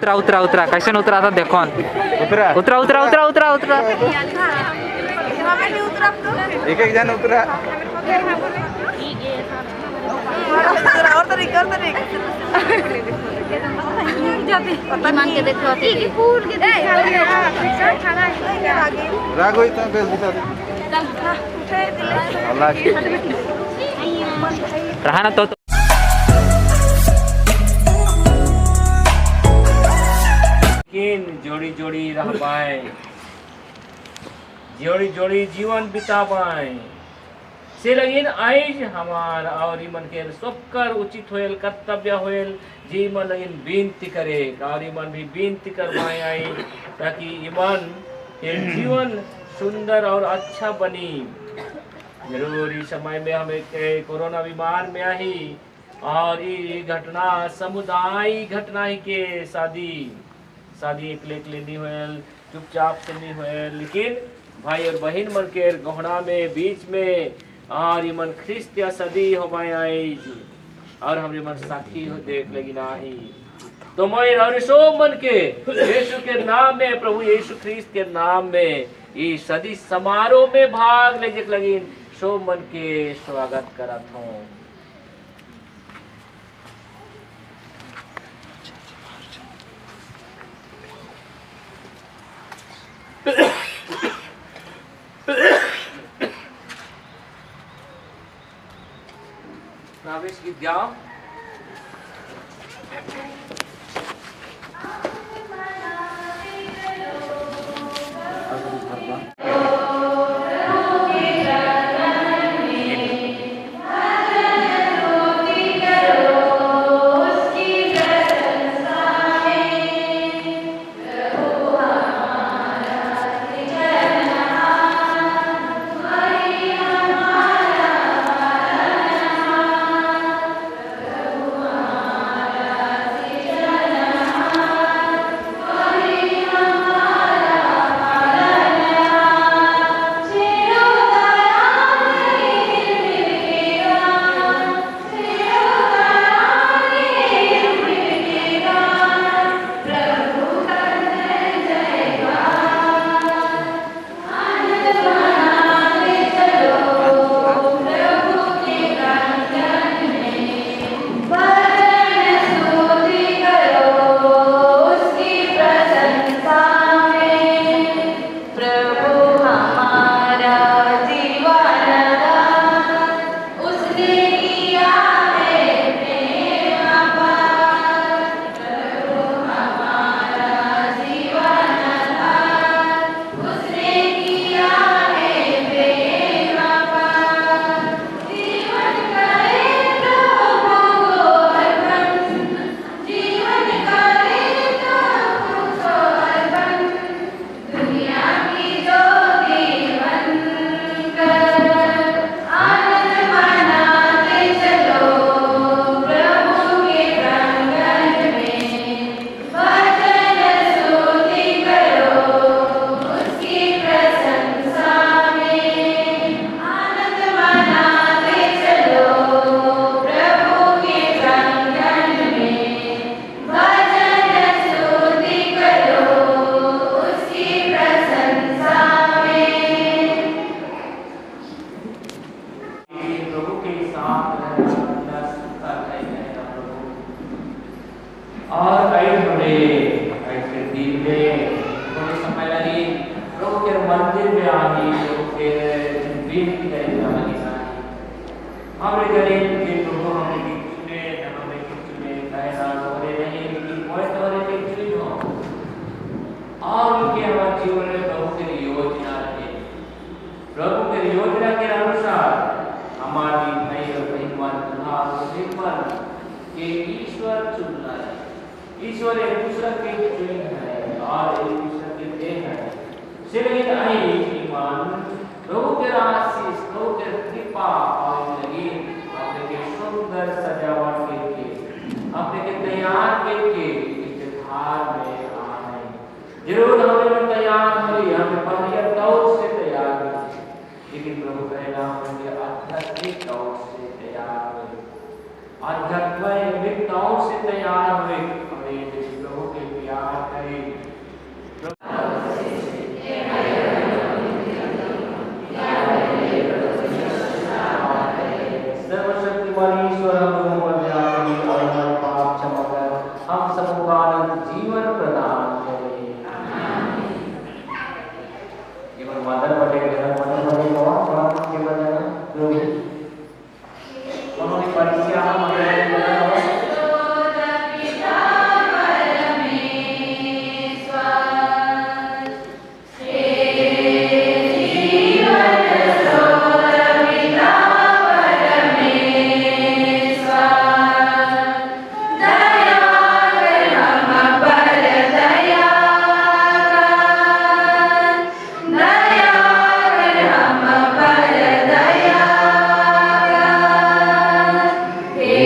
उतरा उतरा उतरा कैसे उतरा था देखो उतरा उतरा उतरा उतरा उतरा उतरा एक एक जन उतरा और तरीके मान के देखो रागो इतना बेस दिखा दे अल्लाह रहा ना तो जोड़ी जोड़ी रह पाए, जोड़ी जोड़ी जीवन बिता पाए से लगिन आइज हमार और मन के सबकर उचित होयल कर्तव्य होयल जी मन लगिन बेनती करे और मन भी बेनती कर पाए आई ताकि ईमान ये जीवन सुंदर और अच्छा बनी। जरूर इस समय में हमें कोरोना बीमार में आई और ये घटना समुदाय घटना ही के शादी एकले नहीं होयल चुपचाप से नहीं होयल लेकिन भाई और बहन मन के गहना में बीच में और ये मन ख्रिस्त या सदी हो आई और हमरे मन साथी हो देख लगी नाही तो मैं और सो मन के यीशु के नाम में प्रभु यीशु ख्रिस्त के नाम में ये सदी समारोह में भाग ले जक लगी सो मन के स्वागत करत हूँ। प्रवेश गीत गाओ। ईश्वर एक दूसरे के चुन है और एक दूसरे के देह है सिर्फ आई ईमान प्रभु के आशीष प्रभु के कृपा और लगी अपने के सुंदर सजावट के अपने के तैयार के इस धार में आए जरूर हमें तैयार हुई हमें पहले दौड़ से तैयार हुई लेकिन प्रभु कहना हमें आध्यात्मिक दौड़ से तैयार हुई आध्यात्मिक दौड़ से तैयार हुए हमें प्रभु के प्यार सर्वशक्तिमान ईश्वर हम लोगों पर दया करें और हमारे पाप क्षमा कर हम सबको आनंद जीवन प्रदान करें। जीवन मदन पटेल को स्वागत के बजाय उन्होंने परीक्षा हे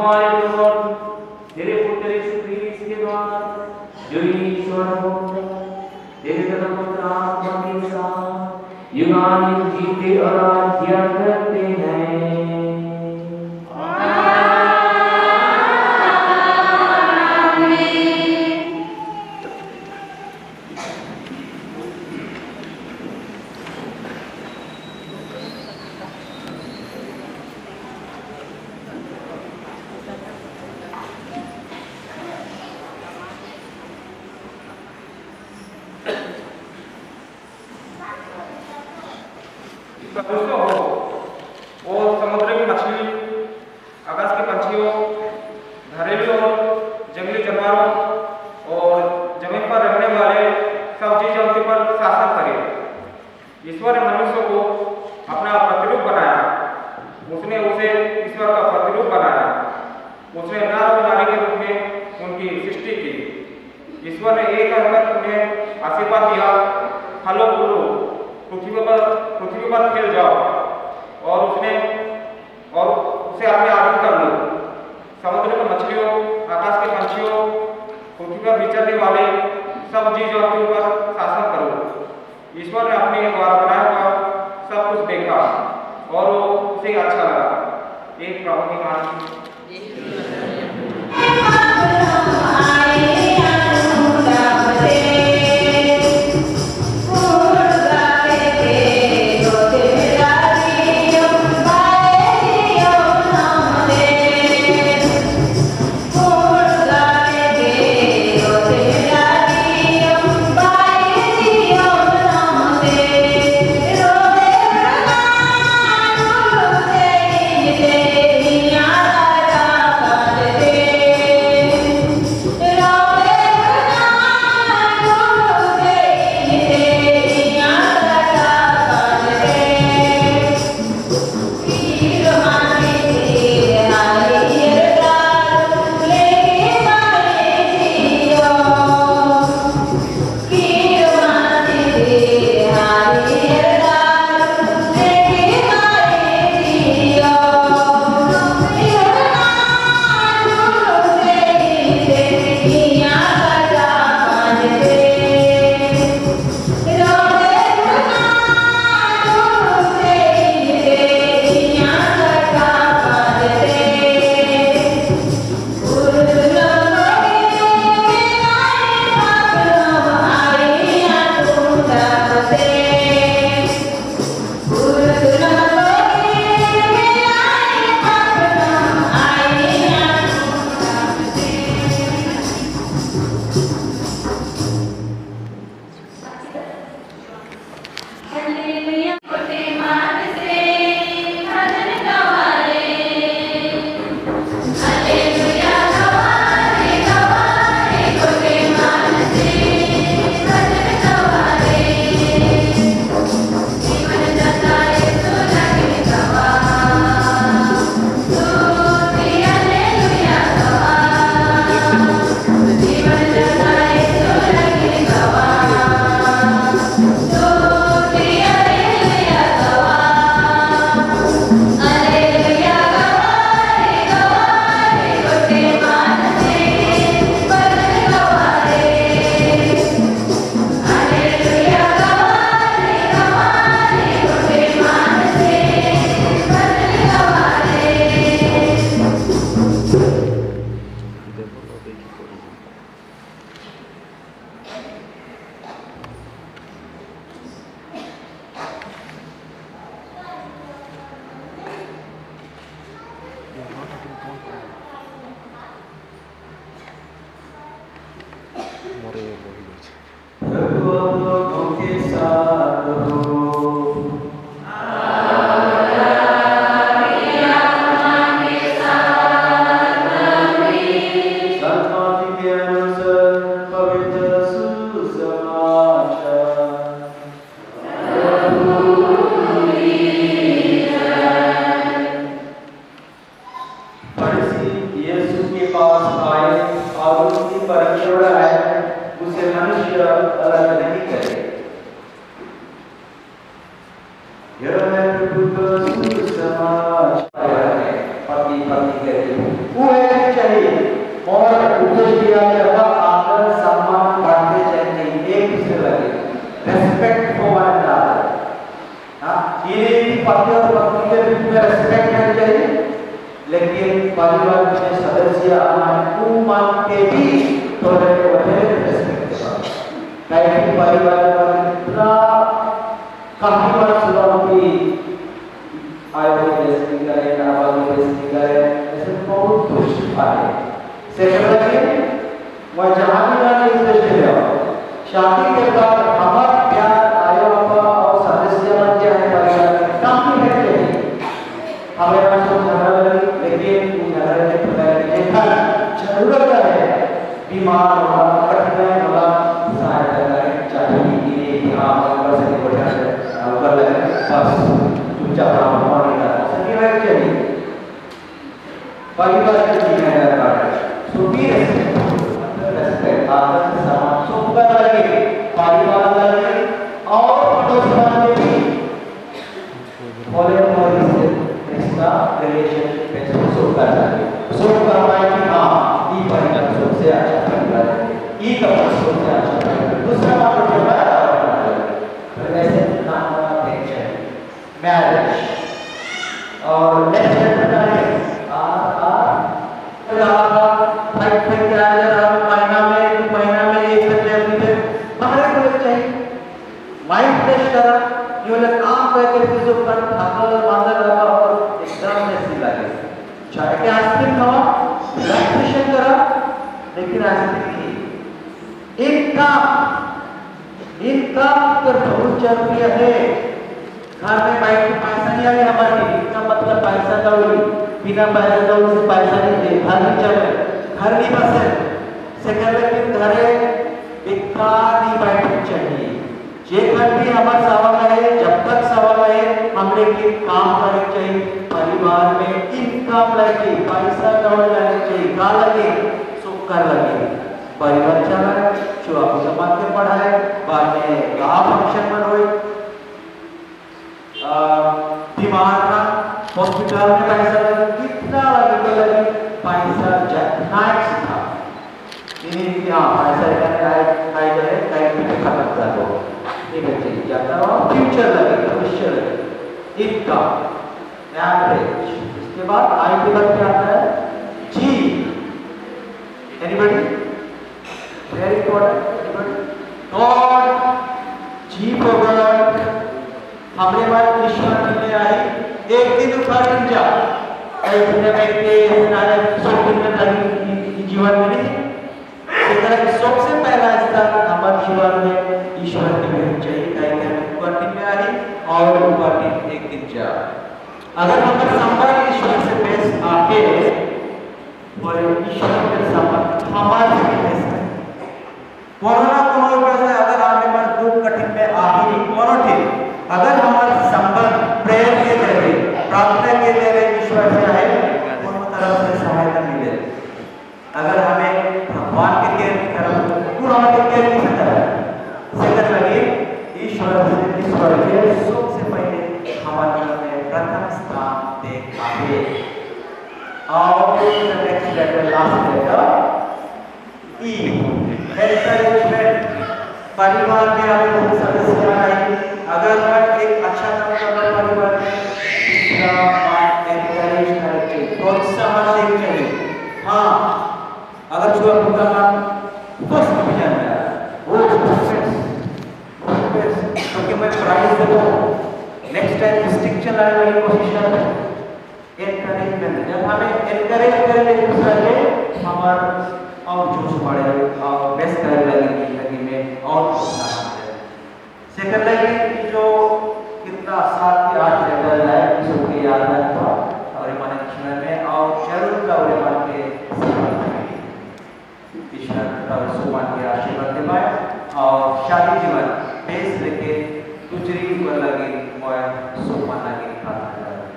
हमारे प्रभु तेरे पुत्र यीशु क्रिस्ट के द्वारा जो ईश्वर होता तेरे तरफ आत्मा के साथ युगानुयुग जीते और राज्य करते हैं। सदृश हो और समुद्र की मछली, आकाश के पंछियों, घरेलू और जंगली जानवरों और जमीन पर रहने वाले सब जीव जंतु पर शासन करे। ईश्वर ने मनुष्य को अपना प्रतिरूप बनाया, उसने उसे ईश्वर का प्रतिरूप बनाया। उसने नर और नारी के रूप में उनकी सृष्टि की। ईश्वर ने एक कहकर उन्हें आशीर्वाद दिया, फलो फूलो, पृथ्वी पर फैल जाओ और उसे अपने आधीन कर लो। समुद्र की मछलियों, आकाश के पंछियों, पृथ्वी पर विचरने वाले सब जीव जंतुओं पर शासन करो। ईश्वर ने अपने द्वारा बनाया हुआ सब कुछ देखा और वो उसे अच्छा लगा। एक प्रभु की मान यह है प्रभु का सुसमाचार है, पति की गई वो है चाहिए और उद्देश्य दिया गया आदर सम्मान बांटने चाहिए एक दूसरे लगे रेस्पेक्ट फॉर वन अनदर। हाँ ये पति और पत्नी के बीच में रेस्पेक्ट है चाहिए लेकिन परिवार के सदस्य हमारे मान के भी थोड़े थोड़े रेस्पेक्ट कई परिवार में इतना काफी बार सुना कि आयोजन जैसे करें नाबालिग जैसे करें ऐसे बहुत कुछ आए सेक्रेटरी वह जहाँ भी जाने इस देश में शादी के बाद हमारा प्यार आयोग और सदस्य बन जाए परिवार में काफी रहते हैं हमें पास तो झगड़ा लगी लेकिन झगड़े के प्रकार के देखा जरूरत है बीमार होगा कठिनाई होगा सहायता करें चाहिए कि हाँ परिवार से बढ़िया से कर लगे बस चुपचाप काम होने का सही है चाहिए परिवार के जिम्मेदार सुखी रेस्पेक्ट आदर सम्मान सुख लगे परिवार लगे और पड़ोसी के भी बोले से रिश्ता रिलेशनशिप में सुख करना है सुख करवाए कि हाँ ये परिवार सुख से अच्छा परिवार है ये कपड़ा सुख से अच्छा परिवार दूसरा बात जो है ऐसे नाम मैरिज और नेक्स्ट है माइंड फ्रेश करा ये वाला काम करके फिर जो कर थकल मांदल लगा और एकदम ऐसी लगे चाहे कि आइसक्रीम खावा रिलैक्सेशन करा लेकिन आइसक्रीम नहीं एक काम पर बहुत जरूरी है घर में बैठ के पैसा नहीं आए हमारे इसका मतलब पैसा दौड़ी बिना पैसा दौड़ी से पैसा नहीं दे घर नहीं चले घर नहीं बसे सेकंड लेकिन घरे बेकार नहीं बैठनी चाहिए जे घर भी हमारे सवाल है जब तक सवाल है हमने के काम करने चाहिए परिवार में इनकम लगे पैसा दौड़ लगे चाहिए का लगे सुख कर लगे परिवार चला जो आप समाज के पढ़ाए बाद में का फंक्शन में हुए बीमार का हॉस्पिटल में पैसा लगे कितना लगे तो लगे पैसा नाइट था इन्हीं क्या पैसा खाई जाए कहीं भी खत्म कर दो ठीक है चलिए जाता हो फ्यूचर लगे भविष्य लगे इनकम एवरेज इसके बाद आई के बाद क्या आता है G anybody very important anybody God G for God हमरे बात ईश्वर मिलने आई एक दिन उखाड़ जा ऐसे व्यक्ति नारे सब दिन में लगी जीवन में नहीं सेकंड सबसे पहला स्थान हमारे जीवन में ईश्वर की भेंट चाहिए कहीं ऊपर दिन में आई और ऊपर दिन एक दिन जा अगर हमारे संपर्क ईश्वर से पेश आके और ईश्वर के संपर्क हमारे से पेश है कोरोना से अगर हमें मन दुख कठिन में आ ही कोनो ठीक अगर हमारे संपर्क प्रेम के जरिए प्रार्थना के जरिए ईश्वर से आए दोनों तरफ से सहायता मिले अगर हमें भगवान के केयर की तरफ पूरा के केयर नहीं सकता सेकंड लगे ईश्वर के सबसे पहले हमारे में प्रथम स्थान देख आगे और नेक्स्ट लेटर लास्ट लेटर ई एनकरेजमेंट परिवार में हमें सदस्य आए अगर मैं एक अच्छा काम कर रहा हूं परिवार में दूसरा बात एनकरेज करके प्रोत्साहन देना चाहिए हाँ अगर जो आपका काम फर्स्ट में जाना है वो क्योंकि मैं प्राइज दे दूं नेक्स्ट टाइम डिस्टिंक्शन लाने वाली कोशिश करते हैं एनकरेजमेंट जब हमें एनकरेज करेंगे दूसरा के हमारा और जोश बढ़े और बेस्ट करने लगेंगे जिंदगी में और प्रोत्साहन दे सेकंड लाइन जो कितना 7 के 8 लेवल है इसको याद रखो और ईमान में और जरूर का और ईमान के ईश्वर का सुमान के आशीर्वाद दे पाए और शादी जीवन बेस लेके गुजरी पर लगे और सुमान लगे प्रार्थना करें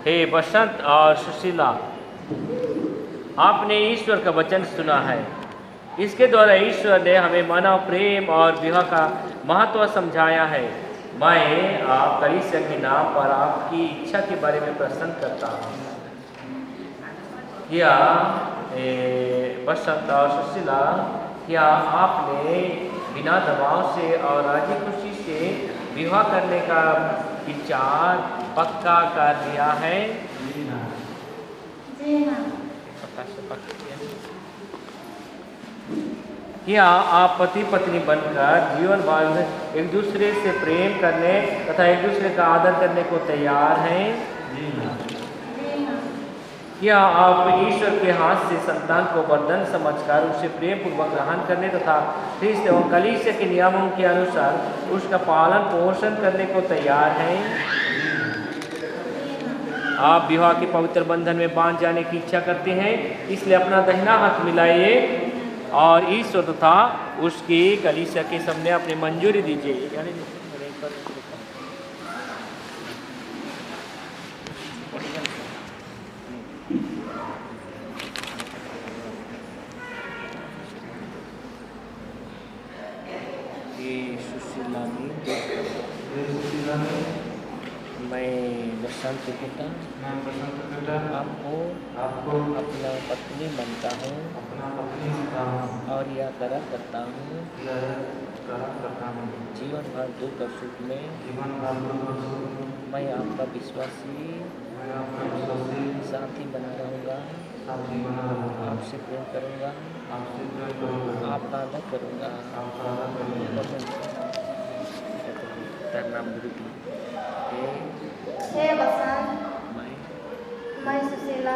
हे बसंत और सुशीला, आपने ईश्वर का वचन सुना है। इसके द्वारा ईश्वर ने हमें मानव प्रेम और विवाह का महत्व समझाया है। मैं आप कलीसिया के नाम पर आपकी इच्छा के बारे में प्रश्न करता हूँ। क्या बसंत और सुशीला, क्या आपने बिना दबाव से और राजी खुशी से विवाह करने का विचार पक्का कर लिया है? जी हाँ। क्या आप पति पत्नी बनकर जीवन भर एक दूसरे से प्रेम करने तथा एक दूसरे का आदर करने को तैयार हैं? क्या आप ईश्वर के हाथ से संतान को वरदान समझकर उसे प्रेम पूर्वक ग्रहण करने तथा ख्रिस्त एवं कलीसिया के नियमों के अनुसार उसका पालन पोषण करने को तैयार हैं? आप विवाह के पवित्र बंधन में बांध जाने की इच्छा करते हैं, इसलिए अपना दाहिना हाथ मिलाइए और ईश्वर तथा उसकी कलीसिया के सामने अपनी मंजूरी दीजिए। मैं बसंत बेटा आपको अपना पत्नी बनता हूँ और यह करार करता हूँ जीवन भर दुख और सुख में मैं आपका विश्वासी साथी बना रहूँगा, आपसे प्रेम करूँगा, आपका आदर करूँगा। हे बसंत, मैं सुशीला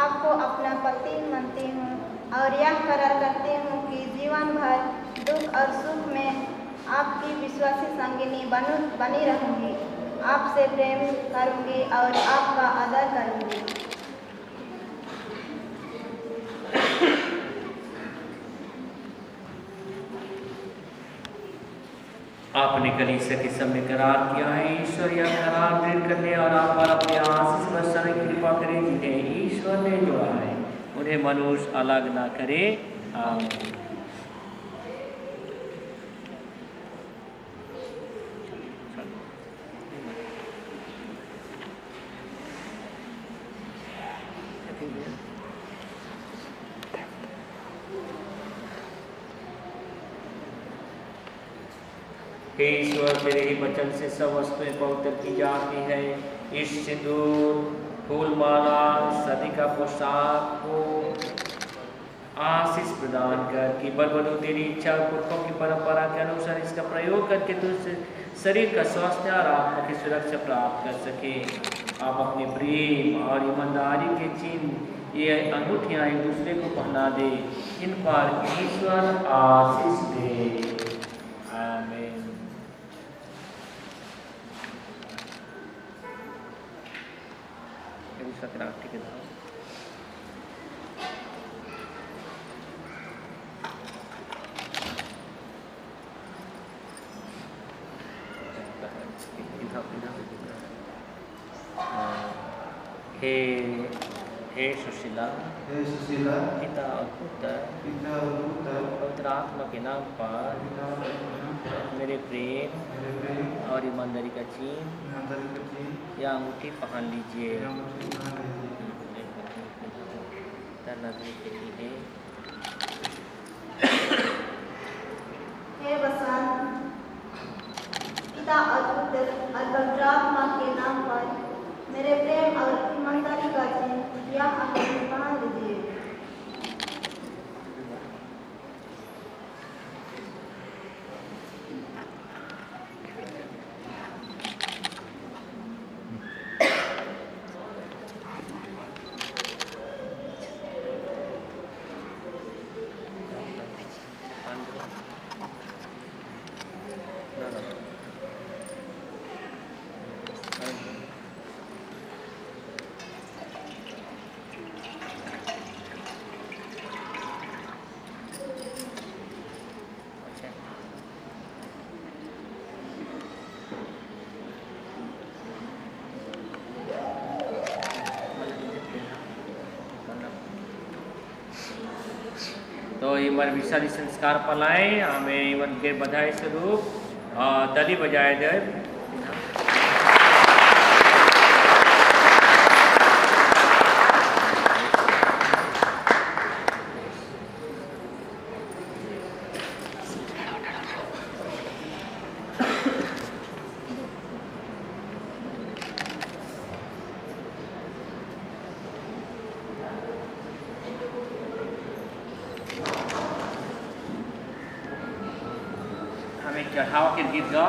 आपको अपना पति मानती हूँ और यह करार करती हूँ कि जीवन भर दुख और सुख में आपकी विश्वासी संगिनी बनी रहूँगी, आपसे प्रेम करूँगी और आपका आदर करूँगी। आपने कलीसिया के सामने करार किया है। ईश्वर यह करार दृढ़ करने और आप पर अपने आशीष बरसाने की कृपा करें। जिन्हें ईश्वर ने जोड़ा है उन्हें मनुष्य अलग ना करे। आमीन। हे ईश्वर, तेरे ही वचन से सब वस्तुएं पवित्र की जाती है। इस सिंदूर, फूलमाला, सदी का पोशाक को आशीष प्रदान कर कि बलवधु तेरी इच्छा और पुरखों की परंपरा के अनुसार इसका प्रयोग करके तुझसे शरीर का स्वास्थ्य और आत्मा की सुरक्षा प्राप्त कर सके। आप अपने प्रेम और ईमानदारी के चिन्ह ये अंगूठियाँ एक दूसरे को पहना दे। इन पर ईश्वर आशीष दे। आमीन। ठीक है। हे सुशीला, पिता और पुत्र पवित्र आत्मा के नाम पर मेरे प्रेम और ईमानदारी का चिन्ह या अंगूठी पहन लीजिए। हे बसंत, पिता और पुत्र और पवित्र आत्मा के नाम पर मेरे प्रेम और ईमानदारी का चिन्ह या अंगूठी पहन लीजिए। इमन विशाली संस्कार पलाए हमें इवन के बधाई स्वरूप दली बजाए दे। हमें चढ़ावा के गीत गा।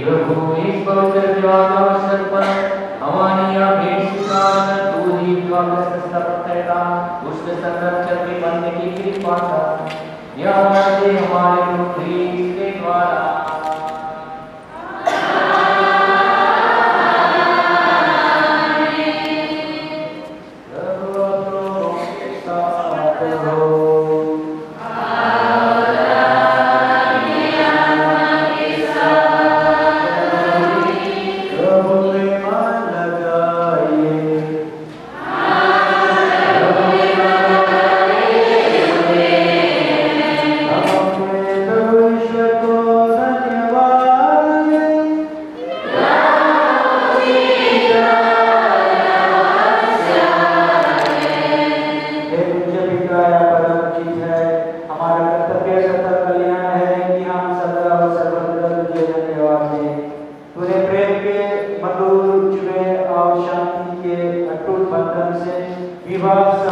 प्रभु इस पवित्र विवाह अवसर पर हमारी यह भेंट स्वीकार तू ही विवाह सत्ता उसके संरक्षक भी बनने की कृपा कर। यह मर्दे हमारे प्रभु ख्रीस्त के द्वारा Hare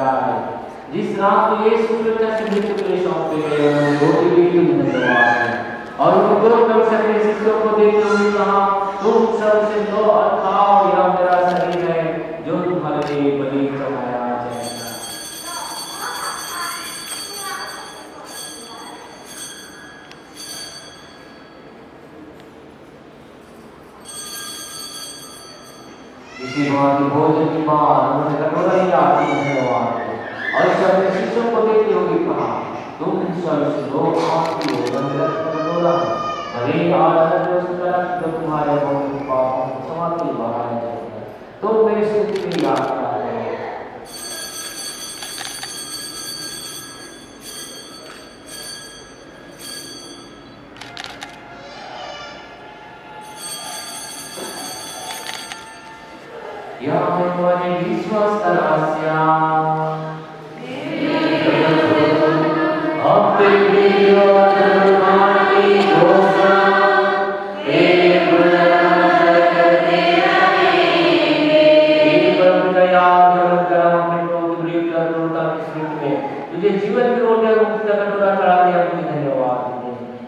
जाए। जिस रात को ये सुरक्षा से मृत्यु के लिए सौंपे गए वो भी तुम धन्यवाद है। और उन दो कम सके शिष्यों को देखते हुए कहा, तुम सबसे लो और खाओ, यह मेरा शरीर है जो तुम्हारे लिए बलि चढ़ाया जाएगा। इसी बात भोजन के बाद उन्होंने कटोरा लिया धन्यवाद और इसे अपने शिष्यों को देखते हुए कहा, तुम सबसे लो आपकी कटोरा अरे आज जो तुम्हारे पापों को क्षमा के लिए बढ़ाया जाएगा। तुम मेरी स्तुति में याद करो। या तुम्हारे विश्वास करास्या अब तुझे जीवन की रोटी और मुक्ति का कटोरा चढ़ा दिया, तुझे धन्यवाद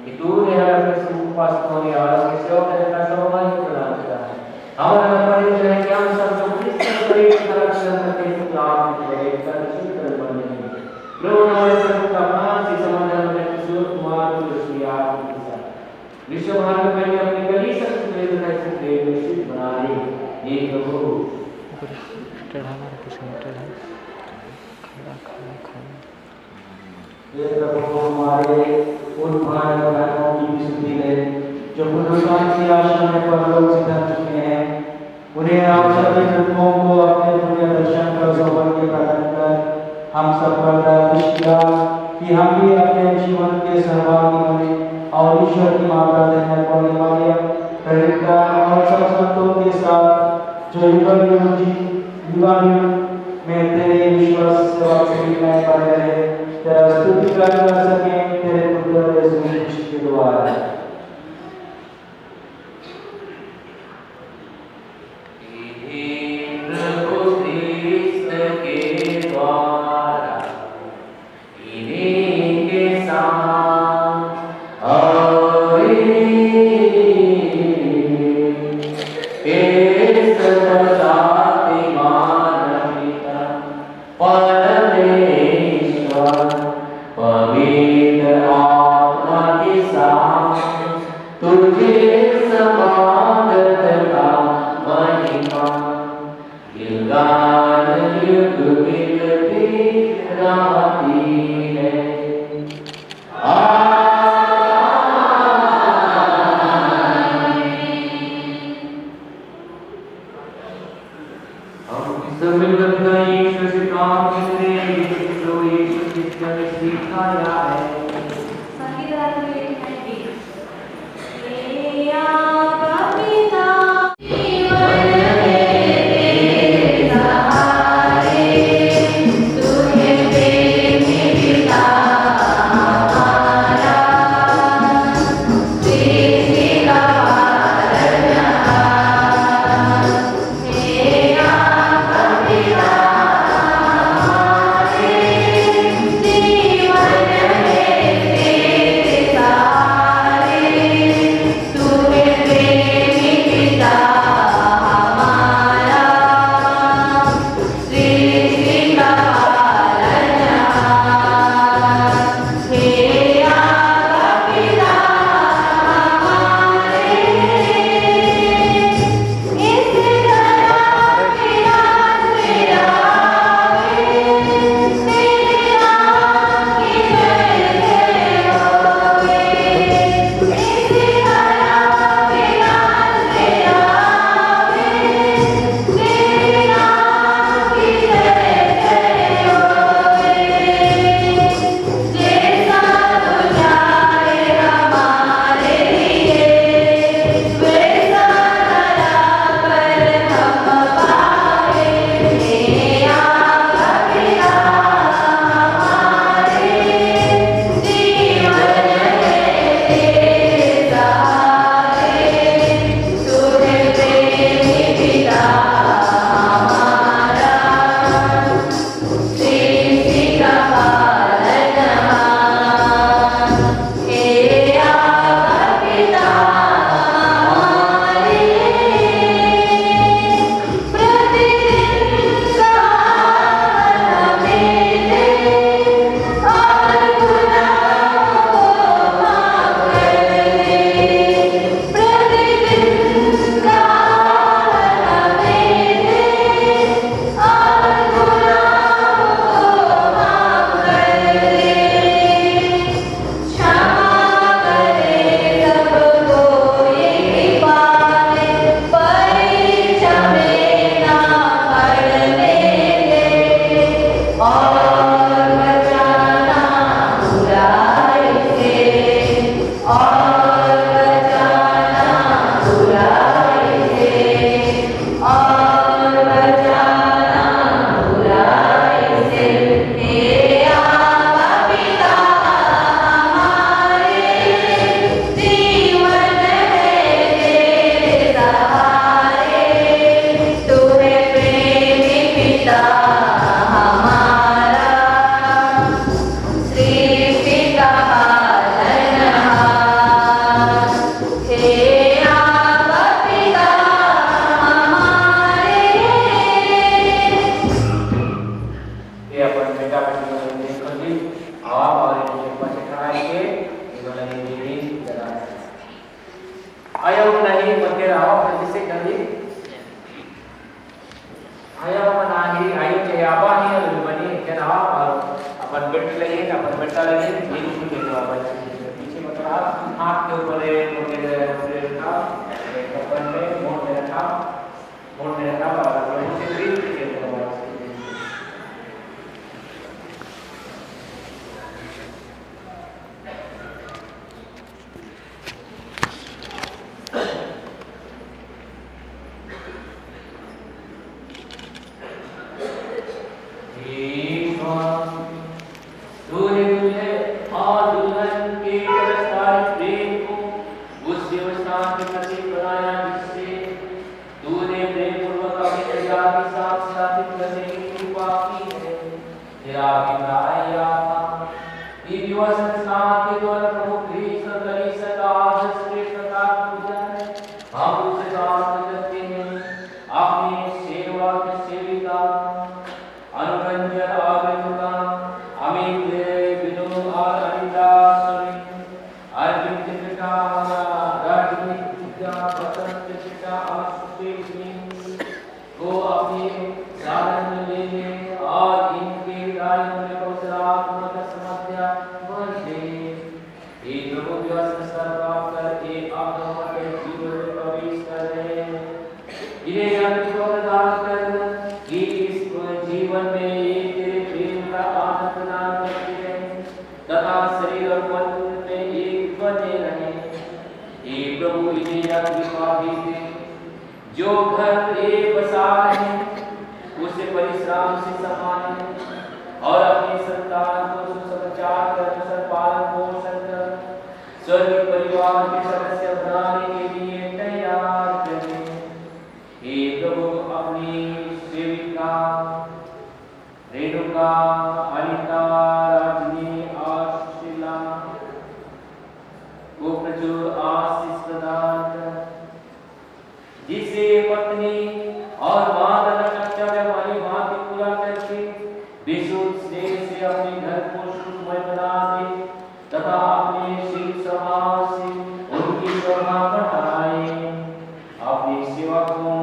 कि तूने हमें सुपास्तों ने आवाज के सेवा करने का सौभाग्य प्रदान किया है। हमारे मन में है कि हम सब जो क्रिस्त शरीर की तरह करते हैं तो आप मेरे दर्शन कर बने लोग हमारे सब का मान से समाधान में किशोर कुमार को रसिया विश्व भर में पहले अपनी गली सबसे पहले कैसे प्रेम निश्चित बना ली। ये प्रभु ये प्रभु हमारे उन भाई बहनों की विशुद्धि ले जो पुनरुत्थान की आशा में परलोक से धन चुके हैं, उन्हें आप सभी लोगों को अपने पुण्य दर्शन का सौभाग्य प्रदान कर हम सब पर दया किया कि हम भी अपने जीवन के सहभागी बने और ईश्वर की माता देने वाली मरियम प्रेरिता और सब संतों के साथ जो युग में तेरे विश्वास सेवा में पड़े रहे, तेरा स्तुति कर सके तेरे पुत्र यीशु मसीह के द्वारा। Yeah. ईश्वर को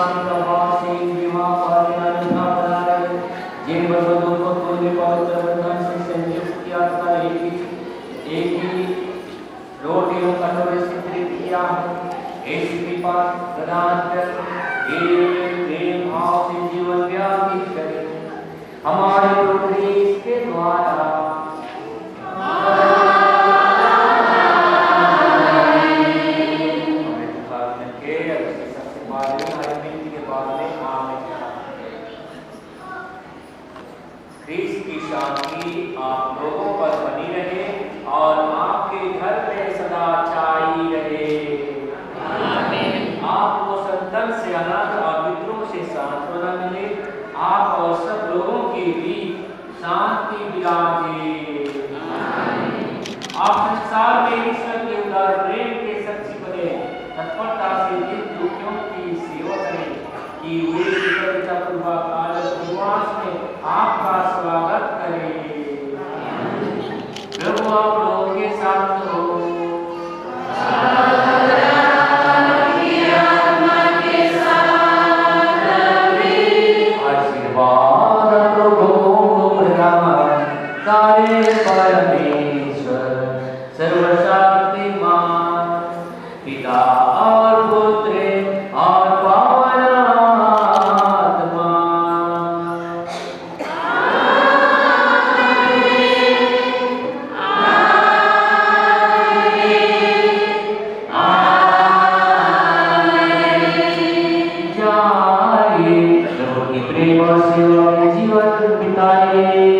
की दवा से विवाह पाने अनुग्रह बना रहे, जिन बंधुओं को तुमने पवित्र बंधन से संयुक्त किया तथा एक ही रोटी और कटोरे से प्रेरित किया है, ऐसी कृपा प्रदान कर प्रेम भाव से जीवन व्यापी करे हमारे प्रभु यीशु के द्वारा। ख्रीस्त की शांति आप लोगों पर बनी रहे और आपके घर में सदा छाई रहे। आमीन। आपको संतन से अनंत और मित्रों से सांत्वना मिले, आप और सब लोगों के बीच शांति विराजे। आप संसार में ईश्वर के उदार प्रेम के साक्षी बने, तत्परता से जिन दुखियों की सेवा करें कि वे पूर्वक आत्मविश्वास में आपका स्वागत करें। प्रभु आप लोगों के साथ हो। आशीर्वाद प्रभु प्रदान करे परमेश्वर सर्वशक्तिमान पिता और पुत्र और पवित्र आत्मा। जाइए प्रभु की प्रेम और सेवा में जीवन बिताइए।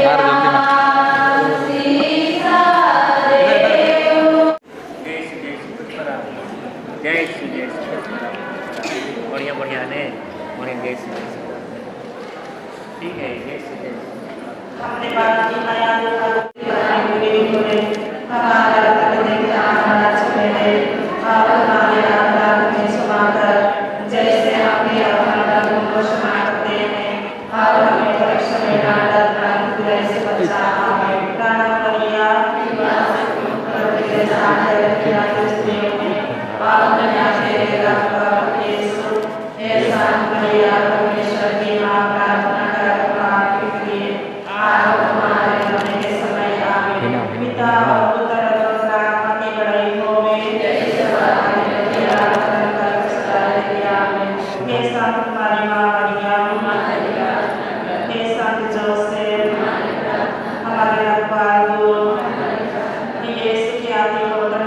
प्राण पिता और पुत्र और पति बड़ाई होवे हे संत तुम्हारी माँ मरियम हे संत जोसेफ हमारे रखवार को हे यीशु के आदि पुत्र